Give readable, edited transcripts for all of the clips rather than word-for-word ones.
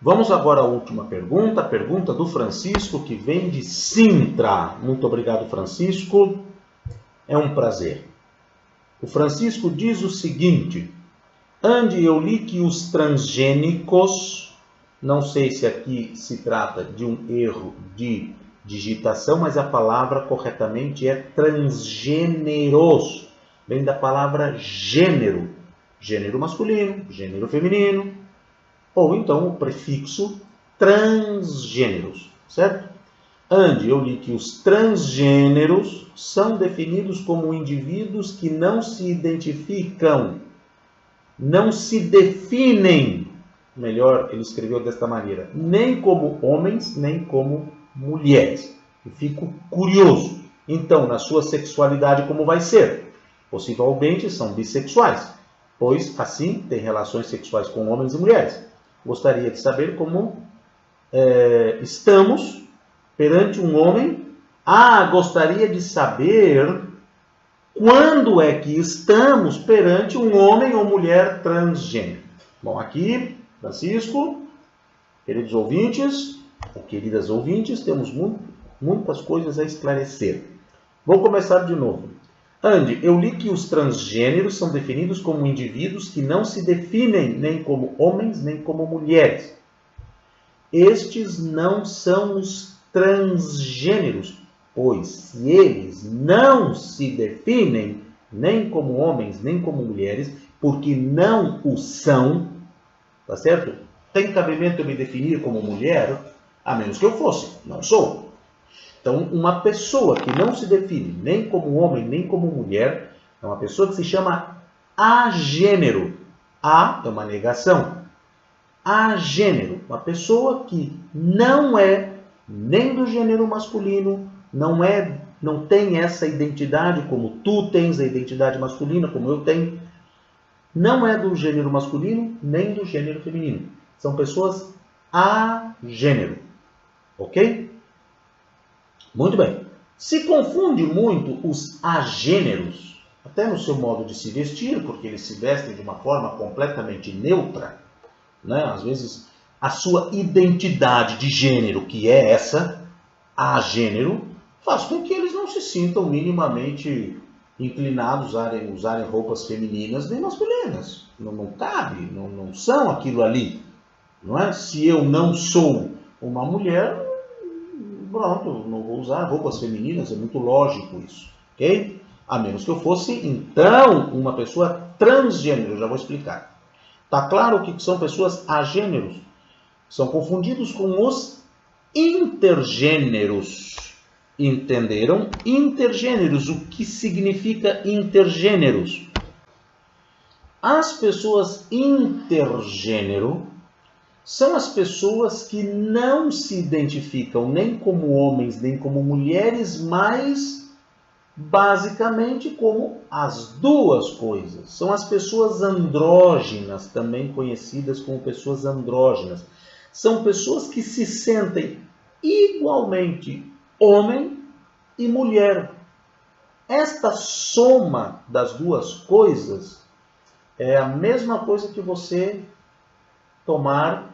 Vamos agora à última pergunta, a pergunta do Francisco, que vem de Sintra. Muito obrigado, Francisco. É um prazer. O Francisco diz o seguinte: Ande, eu li que os transgênicos, não sei se aqui se trata de um erro de digitação, mas a palavra corretamente é transgêneros. Vem da palavra gênero. Gênero masculino, gênero feminino, ou então o prefixo transgêneros, certo? Ande, eu li que os transgêneros são definidos como indivíduos que não se identificam, não se definem, melhor, ele escreveu desta maneira, nem como homens, nem como mulheres. Eu fico curioso. Então, na sua sexualidade, como vai ser? Possivelmente são bissexuais, pois assim têm relações sexuais com homens e mulheres. Gostaria de saber como estamos perante um homem. Gostaria de saber quando é que estamos perante um homem ou mulher transgênero. Bom, aqui, Francisco, queridos ouvintes, ou queridas ouvintes, temos muitas coisas a esclarecer. Vou começar de novo. Ande, eu li que os transgêneros são definidos como indivíduos que não se definem nem como homens nem como mulheres. Estes não são os transgêneros, pois se eles não se definem nem como homens nem como mulheres, porque não o são, tá certo? Tem cabimento eu me definir como mulher, a menos que eu fosse, não sou. Então, uma pessoa que não se define nem como homem, nem como mulher, é uma pessoa que se chama agênero. A é uma negação. Agênero, uma pessoa que não é nem do gênero masculino, não tem essa identidade como tu tens a identidade masculina, como eu tenho. Não é do gênero masculino, nem do gênero feminino. São pessoas agênero. Ok? Muito bem. Se confunde muito os agêneros, até no seu modo de se vestir, porque eles se vestem de uma forma completamente neutra, né? Às vezes, a sua identidade de gênero, que é essa, agênero, faz com que eles não se sintam minimamente inclinados a usarem roupas femininas nem masculinas. Não cabe, não são aquilo ali. Não é? Se eu não sou uma mulher, pronto, não vou usar roupas femininas, é muito lógico isso, ok? A menos que eu fosse, então, uma pessoa transgênero, já vou explicar. Tá claro o que são pessoas agêneros? São confundidos com os intergêneros. Entenderam? Intergêneros, o que significa intergêneros? As pessoas intergênero são as pessoas que não se identificam nem como homens, nem como mulheres, mas basicamente como as duas coisas. São as pessoas andrógenas, também conhecidas como pessoas andrógenas. São pessoas que se sentem igualmente homem e mulher. Esta soma das duas coisas é a mesma coisa que você tomar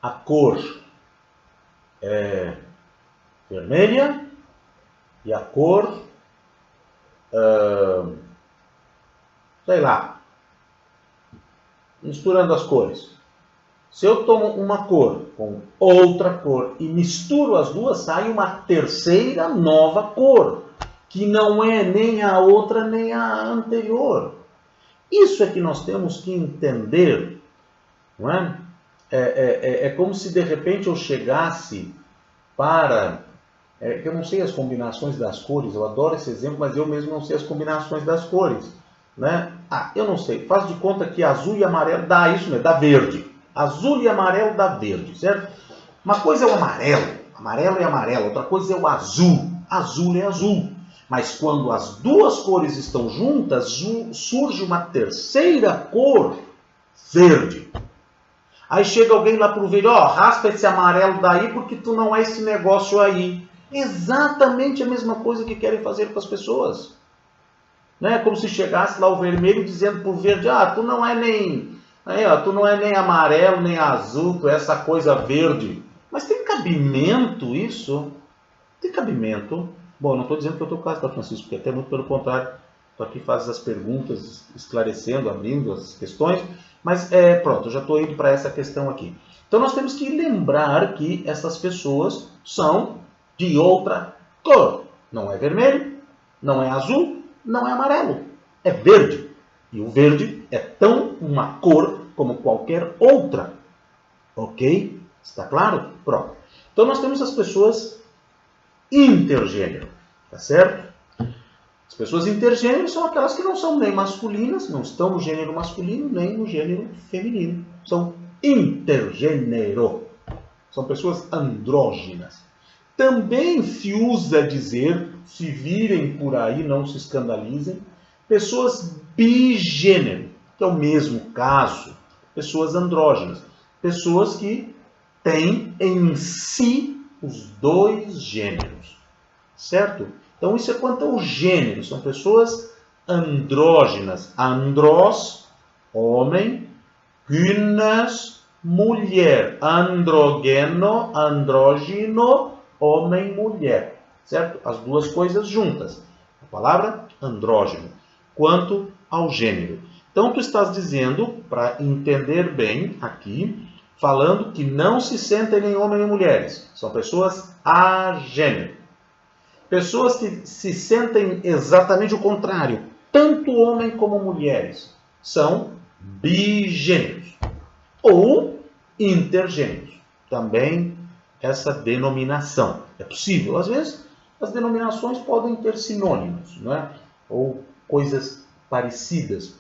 a cor vermelha e a cor, sei lá, misturando as cores. Se eu tomo uma cor com outra cor e misturo as duas, sai uma terceira nova cor, que não é nem a outra nem a anterior. Isso é que nós temos que entender, não é? É como se de repente eu chegasse para... eu não sei as combinações das cores, eu adoro esse exemplo, mas eu mesmo não sei as combinações das cores, né? Eu não sei, faz de conta que azul e amarelo dá isso mesmo, dá verde. Azul e amarelo dá verde, certo? Uma coisa é o amarelo, amarelo é amarelo, outra coisa é o azul, azul é azul. Mas quando as duas cores estão juntas, surge uma terceira cor, verde. Aí chega alguém lá pro verde, raspa esse amarelo daí porque tu não é esse negócio aí. Exatamente a mesma coisa que querem fazer com as pessoas. Né? Como se chegasse lá o vermelho dizendo pro verde, tu não é nem Aí, ó, tu não é nem amarelo, nem azul, tu é essa coisa verde. Mas tem cabimento isso? Tem cabimento? Bom, não estou dizendo que eu estou quase, tá, Francisco, porque até muito pelo contrário. Estou aqui fazendo as perguntas, esclarecendo, abrindo as questões. Mas, pronto, eu já estou indo para essa questão aqui. Então, nós temos que lembrar que essas pessoas são de outra cor. Não é vermelho, não é azul, não é amarelo. É verde. E o verde é tão uma cor como qualquer outra. Ok? Está claro? Pronto. Então, nós temos as pessoas intergênero. Tá certo? As pessoas intergênero são aquelas que não são nem masculinas, não estão no gênero masculino, nem no gênero feminino. São intergênero. São pessoas andróginas. Também se usa dizer, se virem por aí, não se escandalizem, pessoas bigênero, que é o mesmo caso. Pessoas andrógenas. Pessoas que têm em si os dois gêneros. Certo? Então, isso é quanto ao gênero. São pessoas andrógenas. Andros, homem. Gynes, mulher. Androgeno, andrógeno, homem, mulher. Certo? As duas coisas juntas. A palavra andrógeno. Quanto ao gênero. Então, tu estás dizendo, para entender bem aqui, falando que não se sentem nem homens nem mulheres. São pessoas agênero. Pessoas que se sentem exatamente o contrário, tanto homem como mulheres, são bigêneros ou intergêneros. Também essa denominação. É possível, às vezes, as denominações podem ter sinônimos, não é? Ou coisas parecidas.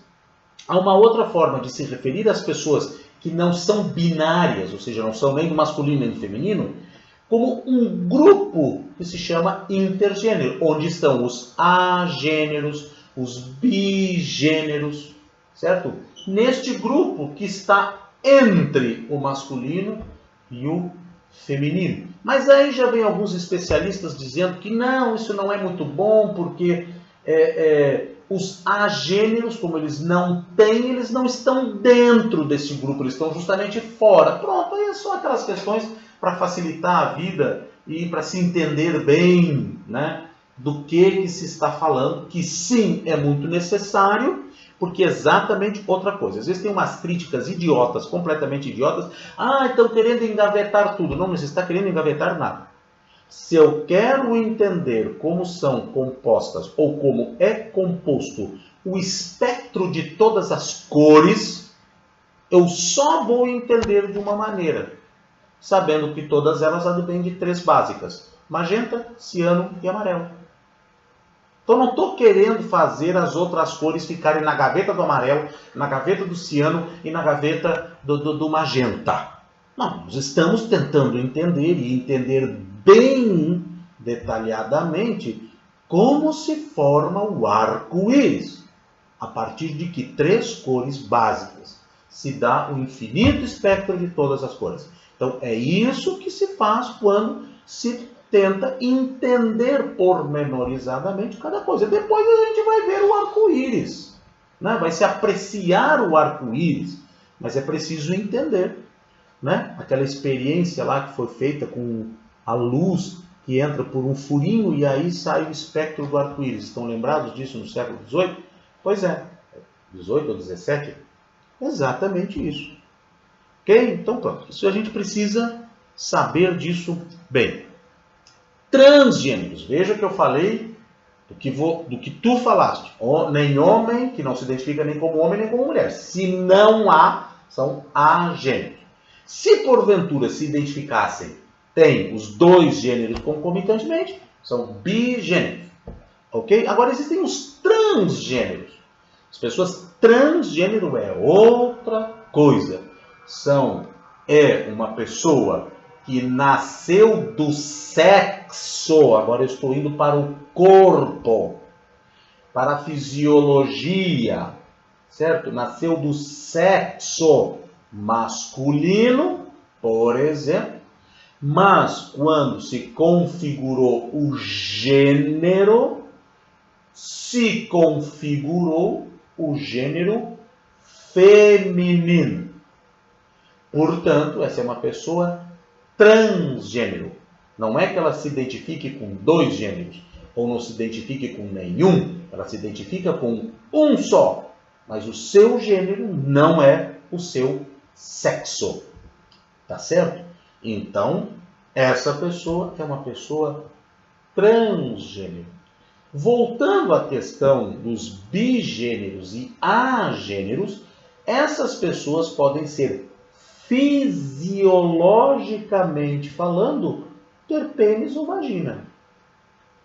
Há uma outra forma de se referir às pessoas que não são binárias, ou seja, não são nem do masculino nem do feminino, como um grupo que se chama intergênero, onde estão os agêneros, os bigêneros, certo? Neste grupo que está entre o masculino e o feminino. Mas aí já vem alguns especialistas dizendo que não, isso não é muito bom, porque os agêneros, como eles não têm, eles não estão dentro desse grupo, eles estão justamente fora. Pronto, aí são aquelas questões para facilitar a vida e para se entender bem, né, do que se está falando, que sim, é muito necessário, porque é exatamente outra coisa. Às vezes tem umas críticas idiotas, completamente idiotas. Ah, estão querendo engavetar tudo. Não, não se está querendo engavetar nada. Se eu quero entender como são compostas ou como é composto o espectro de todas as cores, eu só vou entender de uma maneira, sabendo que todas elas advêm de três básicas: magenta, ciano e amarelo. Então não estou querendo fazer as outras cores ficarem na gaveta do amarelo, na gaveta do ciano e na gaveta do magenta. Não, nós estamos tentando entender e entender bem detalhadamente como se forma o arco-íris. A partir de que três cores básicas se dá o infinito espectro de todas as cores. Então, é isso que se faz quando se tenta entender pormenorizadamente cada coisa. Depois a gente vai ver o arco-íris, né? Vai se apreciar o arco-íris, mas é preciso entender, né? Aquela experiência lá que foi feita com a luz que entra por um furinho e aí sai o espectro do arco-íris. Estão lembrados disso no século XVIII? Pois é, 18 ou 17? Exatamente isso. Ok? Então pronto. Isso a gente precisa saber disso bem. Transgêneros. Veja que eu falei do que tu falaste. Nem homem, que não se identifica nem como homem nem como mulher. Se não há, são agêneros. Se porventura se identificassem, tem os dois gêneros concomitantemente, são bigêneros. Ok? Agora existem os transgêneros. As pessoas transgênero é outra coisa. É uma pessoa que nasceu do sexo, agora eu estou indo para o corpo, para a fisiologia, certo? Nasceu do sexo masculino, por exemplo, mas quando se configurou o gênero, se configurou o gênero feminino. Portanto, essa é uma pessoa transgênero. Não é que ela se identifique com dois gêneros, ou não se identifique com nenhum, ela se identifica com um só, mas o seu gênero não é o seu sexo. Tá certo? Então, essa pessoa é uma pessoa transgênero. Voltando à questão dos bigêneros e agêneros, essas pessoas podem ser, fisiologicamente falando, ter pênis ou vagina.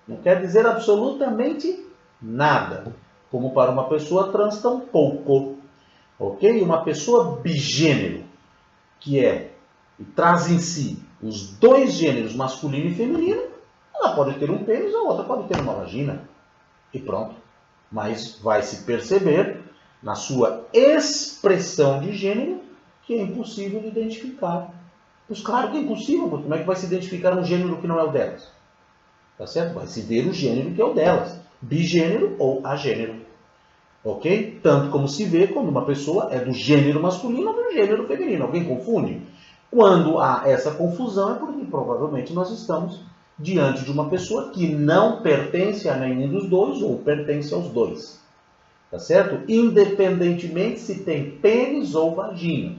Não quer dizer absolutamente nada. Como para uma pessoa trans tampouco. Ok? Uma pessoa bigênero, que traz em si os dois gêneros, masculino e feminino, ela pode ter um pênis, a outra pode ter uma vagina. E pronto. Mas vai se perceber, na sua expressão de gênero, que é impossível de identificar. Pois claro que é impossível, porque como é que vai se identificar um gênero que não é o delas? Tá certo? Vai se ver o gênero que é o delas. Bigênero ou agênero. Ok? Tanto como se vê quando uma pessoa é do gênero masculino ou do gênero feminino. Alguém confunde? Quando há essa confusão é porque provavelmente nós estamos diante de uma pessoa que não pertence a nenhum dos dois ou pertence aos dois. Tá certo? Independentemente se tem pênis ou vagina.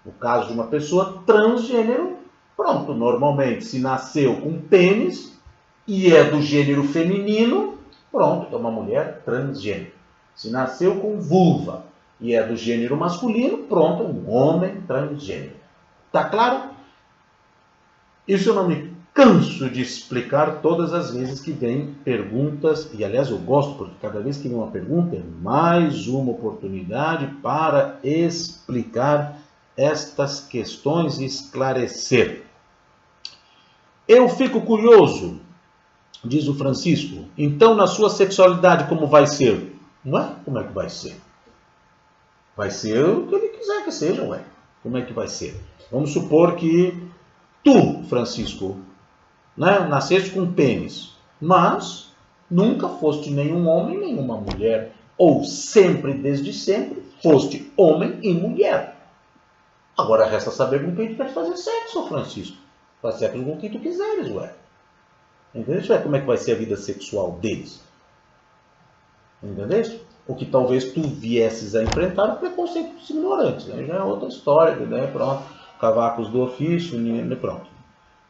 No caso de uma pessoa transgênero, pronto, normalmente se nasceu com pênis e é do gênero feminino, pronto, é uma mulher transgênero. Se nasceu com vulva e é do gênero masculino, pronto, é um homem transgênero. Tá claro? Isso eu não me canso de explicar todas as vezes que vem perguntas, e aliás eu gosto, porque cada vez que vem uma pergunta é mais uma oportunidade para explicar estas questões e esclarecer. Eu fico curioso, diz o Francisco, então na sua sexualidade como vai ser? Não é? Como é que vai ser? Vai ser o que ele quiser que seja, ué. Como é que vai ser? Vamos supor que tu, Francisco, né, nasceste com pênis, mas nunca foste nenhum homem, nenhuma mulher, ou sempre, desde sempre, foste homem e mulher. Agora resta saber com quem tu queres fazer sexo, Francisco. Faz sexo com quem tu quiseres, ué. Entendeu? Como é que vai ser a vida sexual deles? Entendeu? O que talvez tu viesses a enfrentar o preconceito dos ignorantes. Né? Já é outra história, né? Pronto. Cavacos do ofício, pronto.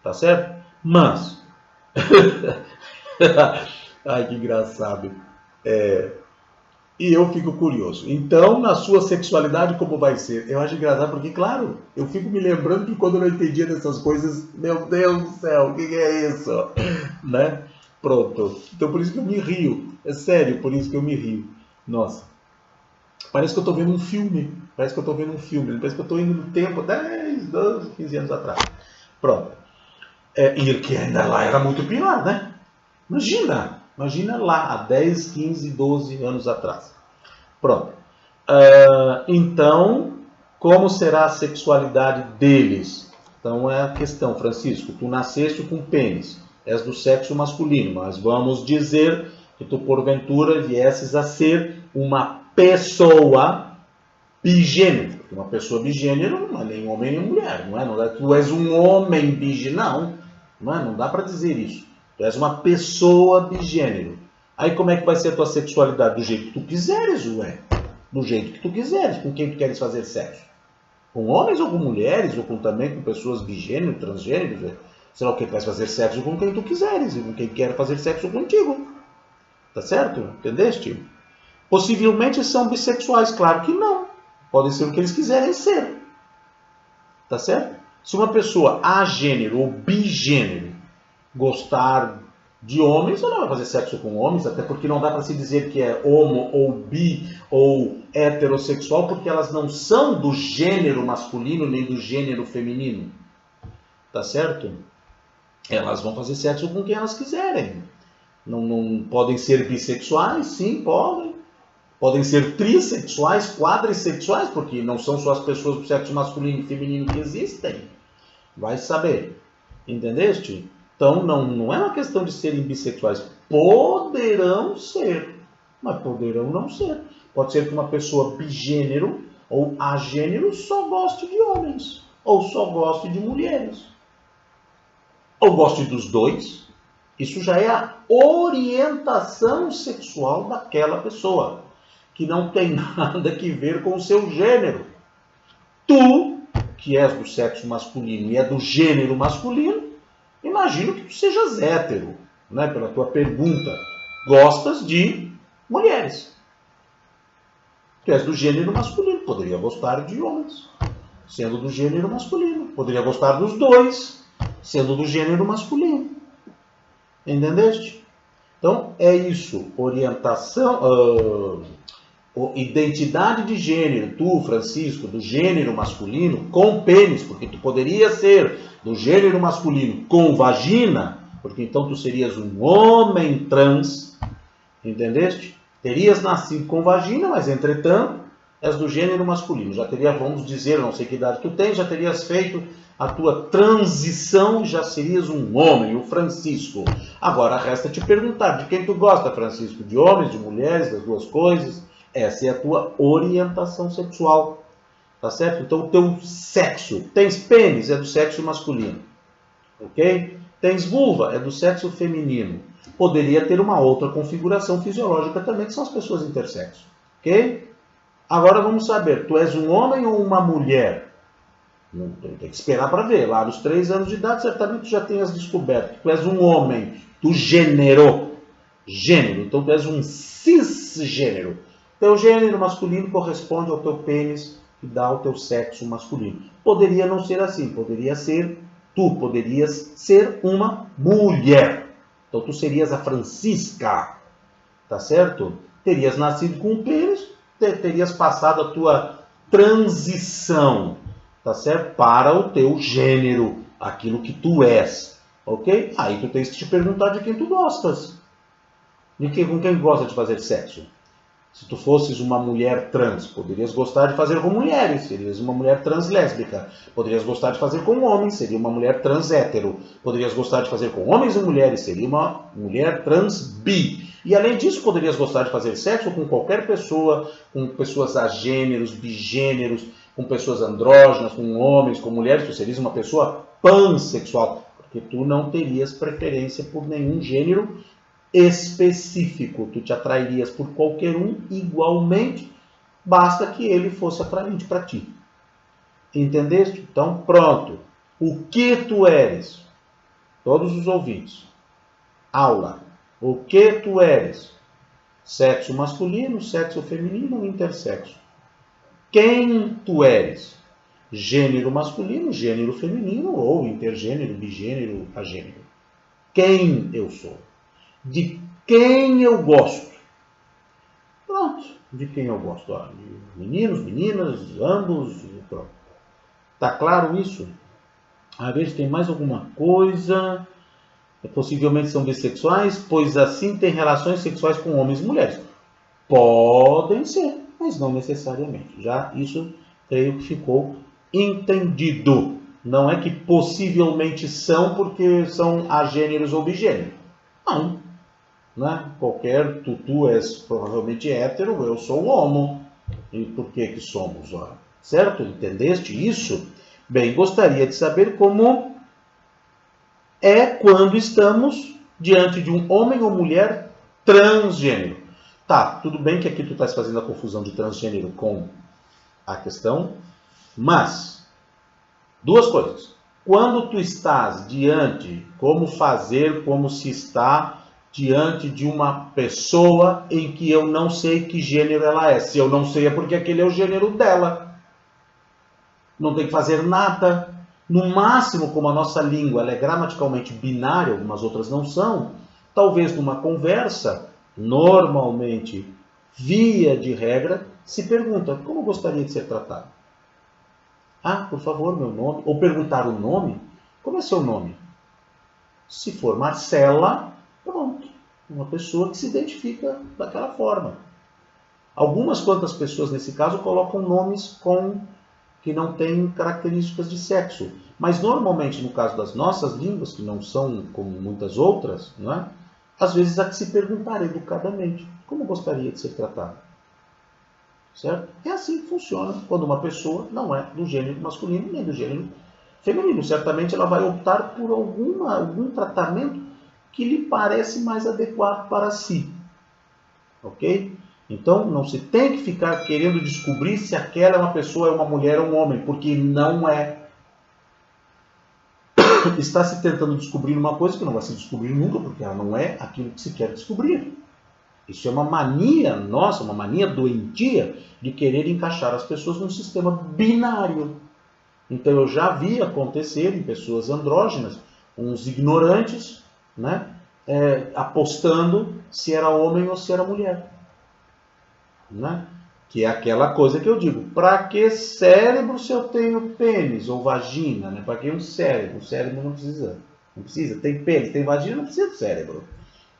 Tá certo? Mas... Ai, que engraçado. E eu fico curioso. Então, na sua sexualidade, como vai ser? Eu acho engraçado porque, claro, eu fico me lembrando que quando eu não entendia dessas coisas, meu Deus do céu, o que é isso? Né? Pronto. Então, por isso que eu me rio. É sério, por isso que eu me rio. Nossa. Parece que eu estou vendo um filme. Parece que eu estou indo no tempo, 10, 12, 15 anos atrás. Pronto. E que ainda lá era muito pior, né? Imagina lá, há 10, 15, 12 anos atrás. Pronto. Então, como será a sexualidade deles? Então é a questão, Francisco. Tu nasceste com pênis, és do sexo masculino, mas vamos dizer que tu porventura viesses a ser uma pessoa bigênero. Porque uma pessoa bigênero não é nem homem nem mulher, não é? Não é tu és um homem bigênero, não dá para dizer isso. Tu és uma pessoa bigênero. Aí como é que vai ser a tua sexualidade? Do jeito que tu quiseres, ué. Do jeito que tu quiseres. Com quem tu queres fazer sexo? Com homens ou com mulheres? Ou também com pessoas bigênero, transgêneros? Ué. Sei lá o que tu vais fazer sexo com quem tu quiseres. E com quem quer fazer sexo contigo. Tá certo? Entendeste? Possivelmente são bissexuais. Claro que não. Podem ser o que eles quiserem ser. Tá certo? Se uma pessoa agênero ou bigênero gostar de homens, ela vai fazer sexo com homens, até porque não dá para se dizer que é homo ou bi ou heterossexual, porque elas não são do gênero masculino nem do gênero feminino. Tá certo? Elas vão fazer sexo com quem elas quiserem. Não podem ser bissexuais? Sim, podem. Podem ser trissexuais, quadrissexuais, porque não são só as pessoas do sexo masculino e feminino que existem. Vai saber. Entendeste? Então, não é uma questão de serem bissexuais. Poderão ser, mas poderão não ser. Pode ser que uma pessoa bigênero ou agênero só goste de homens, ou só goste de mulheres, ou goste dos dois. Isso já é a orientação sexual daquela pessoa, que não tem nada que ver com o seu gênero. Tu, que és do sexo masculino e é do gênero masculino, imagino que tu sejas hétero, né? Pela tua pergunta. Gostas de mulheres. Tu és do gênero masculino, poderia gostar de homens, sendo do gênero masculino. Poderia gostar dos dois, sendo do gênero masculino. Entendeste? Então, é isso. Orientação, identidade de gênero. Tu, Francisco, do gênero masculino, com pênis, porque tu poderia ser do gênero masculino com vagina, porque então tu serias um homem trans. Entendeste? Terias nascido com vagina, mas entretanto, és do gênero masculino. Já teria, vamos dizer, não sei que idade tu tens, já terias feito a tua transição, já serias um homem, o Francisco. Agora resta te perguntar, de quem tu gosta, Francisco? De homens, de mulheres, das duas coisas? Essa é a tua orientação sexual. Tá certo? Então o teu sexo, tens pênis, é do sexo masculino. Ok? Tens vulva, é do sexo feminino. Poderia ter uma outra configuração fisiológica também, que são as pessoas intersexo. Ok? Agora vamos saber, tu és um homem ou uma mulher? Tem que esperar para ver. Lá nos 3 anos de idade, certamente tu já tenhas descoberto que tu és um homem do gênero. Gênero. Então tu és um cisgênero. Teu gênero masculino corresponde ao teu pênis que dá ao teu sexo masculino. Poderia não ser assim. Poderia ser, tu poderias ser uma mulher. Então tu serias a Francisca. Tá certo? Terias nascido com um pênis, terias passado a tua transição, tá certo? Para o teu gênero, aquilo que tu és, ok? Aí tu tens que te perguntar de quem tu gostas. Com quem gosta de fazer sexo? Se tu fosses uma mulher trans, poderias gostar de fazer com mulheres, serias uma mulher trans lésbica. Poderias gostar de fazer com homens, seria uma mulher trans hétero. Poderias gostar de fazer com homens e mulheres, seria uma mulher trans bi. E além disso, poderias gostar de fazer sexo com qualquer pessoa, com pessoas agêneros, bigêneros, com pessoas andrógenas, com homens, com mulheres. Tu serias uma pessoa pansexual, porque tu não terias preferência por nenhum gênero específico. Tu te atrairias por qualquer um igualmente, basta que ele fosse atraente para ti. Entendeste? Então, pronto. O que tu eres? Todos os ouvintes. Aula. O que tu eres? Sexo masculino, sexo feminino ou intersexo? Quem tu eres? Gênero masculino, gênero feminino ou intergênero, bigênero, agênero? Quem eu sou? De quem eu gosto? Pronto. De quem eu gosto? De meninos, meninas, ambos. Pronto. Tá claro isso? A ver se tem mais alguma coisa. Possivelmente são bissexuais, pois assim têm relações sexuais com homens e mulheres. Podem ser, mas não necessariamente. Já isso creio que ficou entendido. Não é que possivelmente são porque são agêneros ou bigêneros. Não. Né? Qualquer tu és provavelmente hétero, eu sou homo. E por que que somos? Ó? Certo? Entendeste isso? Bem, gostaria de saber como é quando estamos diante de um homem ou mulher transgênero. Tá, tudo bem que aqui tu estás fazendo a confusão de transgênero com a questão, mas duas coisas. Quando tu estás diante, como fazer, como se está diante de uma pessoa em que eu não sei que gênero ela é. Se eu não sei é porque aquele é o gênero dela. Não tem que fazer nada. No máximo, como a nossa língua ela é gramaticalmente binária, algumas outras não são, talvez numa conversa, normalmente, via de regra, se pergunta, como gostaria de ser tratado? Ah, por favor, meu nome. Ou perguntar o nome. Como é seu nome? Se for Marcela, pronto. Uma pessoa que se identifica daquela forma. Algumas quantas pessoas, nesse caso, colocam nomes que não têm características de sexo. Mas, normalmente, no caso das nossas línguas, que não são como muitas outras, não é? Às vezes há que se perguntar educadamente, como gostaria de ser tratado? certo? É assim que funciona quando uma pessoa não é do gênero masculino nem do gênero feminino. Certamente ela vai optar por algum tratamento que lhe parece mais adequado para si, ok? Então não se tem que ficar querendo descobrir se aquela é uma pessoa, é uma mulher ou um homem, porque não é. Está se tentando descobrir uma coisa que não vai se descobrir nunca, porque ela não é aquilo que se quer descobrir. Isso é uma mania nossa, uma mania doentia de querer encaixar as pessoas num sistema binário. Então eu já vi acontecer em pessoas andrógenas, uns ignorantes, né, apostando se era homem ou se era mulher. Né? Que é aquela coisa que eu digo, para que cérebro se eu tenho pênis ou vagina? Né? Para que um cérebro? O cérebro não precisa. Não precisa. Tem pênis, tem vagina, não precisa de cérebro.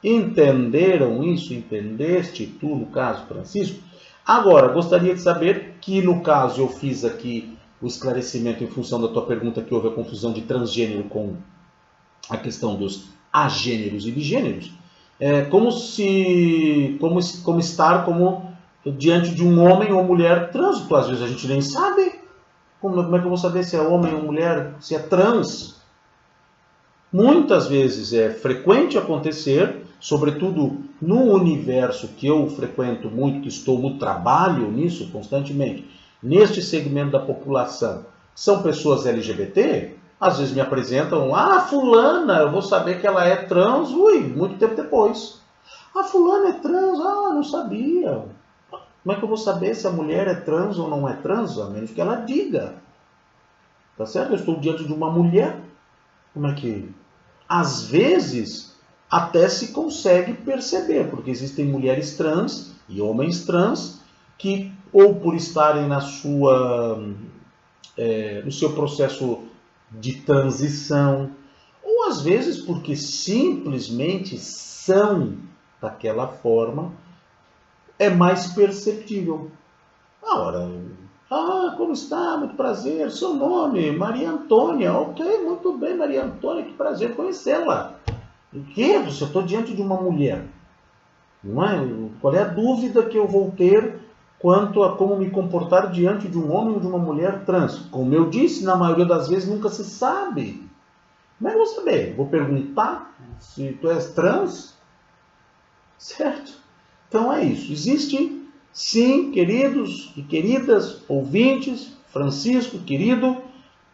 Entenderam isso? Entendeste tu, no caso, Francisco? Agora, gostaria de saber que, no caso, eu fiz aqui o esclarecimento em função da tua pergunta que houve a confusão de transgênero com a questão dos agêneros e bigêneros. Como estar como diante de um homem ou mulher trans. Às vezes a gente nem sabe. Como é que eu vou saber se é homem ou mulher, se é trans? Muitas vezes é frequente acontecer, sobretudo no universo que eu frequento muito, que estou no trabalho nisso constantemente, neste segmento da população, são pessoas LGBT, às vezes me apresentam, fulana, eu vou saber que ela é trans, muito tempo depois. Fulana é trans, não sabia. Como é que eu vou saber se a mulher é trans ou não é trans? A menos que ela diga. Tá certo? Eu estou diante de uma mulher. Como é que... Às vezes, até se consegue perceber, porque existem mulheres trans e homens trans que, ou por estarem no seu processo de transição, ou às vezes porque simplesmente são daquela forma, é mais perceptível. Como está? Muito prazer. Seu nome? Maria Antônia. Ok, muito bem, Maria Antônia. Que prazer conhecê-la. O quê? Eu estou diante de uma mulher. Não é? Qual é a dúvida que eu vou ter quanto a como me comportar diante de um homem ou de uma mulher trans? Como eu disse, na maioria das vezes nunca se sabe. Como é que eu vou saber? Vou perguntar se tu és trans? Certo? Então é isso. Existe, sim, queridos e queridas ouvintes, Francisco, querido,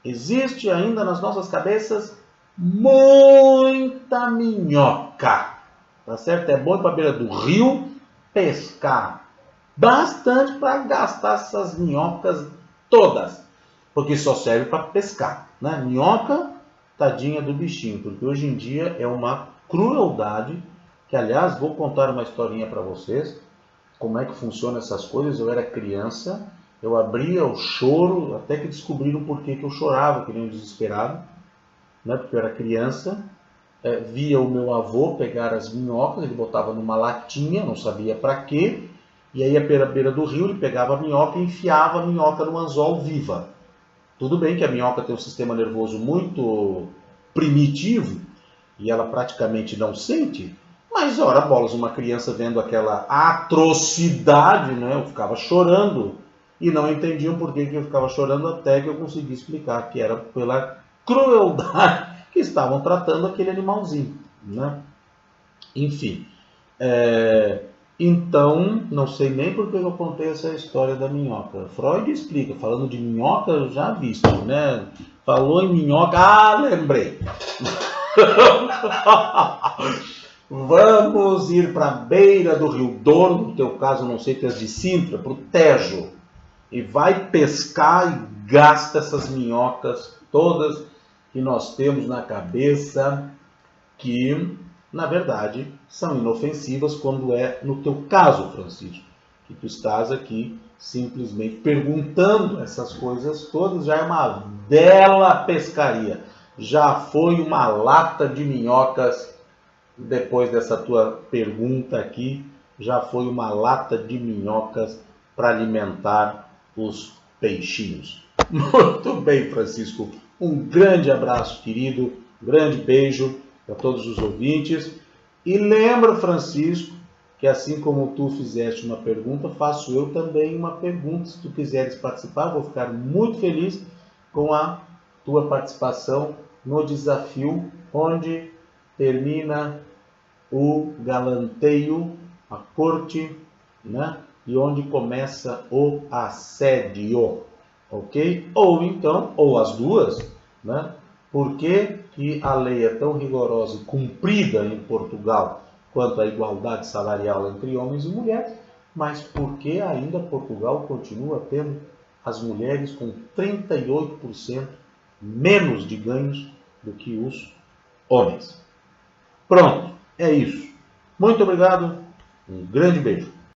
existe ainda nas nossas cabeças muita minhoca. Tá certo? É bom ir para a beira do rio pescar bastante para gastar essas minhocas todas. Porque só serve para pescar. Né? Minhoca, tadinha do bichinho. Porque hoje em dia é uma crueldade. Que, aliás, vou contar uma historinha para vocês, como é que funcionam essas coisas. Eu era criança, eu abria o choro, até que descobriram por que eu chorava, que nem um desesperado, né? Porque eu era criança, via o meu avô pegar as minhocas, ele botava numa latinha, não sabia para quê, e aí à beira do rio ele pegava a minhoca e enfiava a minhoca no anzol viva. Tudo bem que a minhoca tem um sistema nervoso muito primitivo, e ela praticamente não sente, mas, ora bolas, uma criança vendo aquela atrocidade, né? Eu ficava chorando e não entendiam por que eu ficava chorando, até que eu consegui explicar que era pela crueldade que estavam tratando aquele animalzinho, né? Enfim, então, não sei nem por que eu contei essa história da minhoca. Freud explica, falando de minhoca, eu já visto, né? Falou em minhoca, lembrei. Vamos ir para a beira do Rio Douro, no teu caso, não sei, tu és de Sintra, para o Tejo, e vai pescar e gasta essas minhocas todas que nós temos na cabeça, que, na verdade, são inofensivas quando é no teu caso, Francisco, que tu estás aqui simplesmente perguntando essas coisas todas, já é uma bela pescaria, já foi uma lata de minhocas. Depois dessa tua pergunta aqui, já foi uma lata de minhocas para alimentar os peixinhos. Muito bem, Francisco. Um grande abraço, querido. Um grande beijo para todos os ouvintes. E lembra, Francisco, que que assim como tu fizeste uma pergunta, faço eu também uma pergunta. Se tu quiseres participar, vou ficar muito feliz com a tua participação no desafio onde termina o galanteio, a corte, né? E onde começa o assédio, ok? Ou então, ou as duas, né? Por que que a lei é tão rigorosa e cumprida em Portugal quanto à igualdade salarial entre homens e mulheres, mas por que ainda Portugal continua tendo as mulheres com 38% menos de ganhos do que os homens? Pronto, é isso. Muito obrigado, um grande beijo.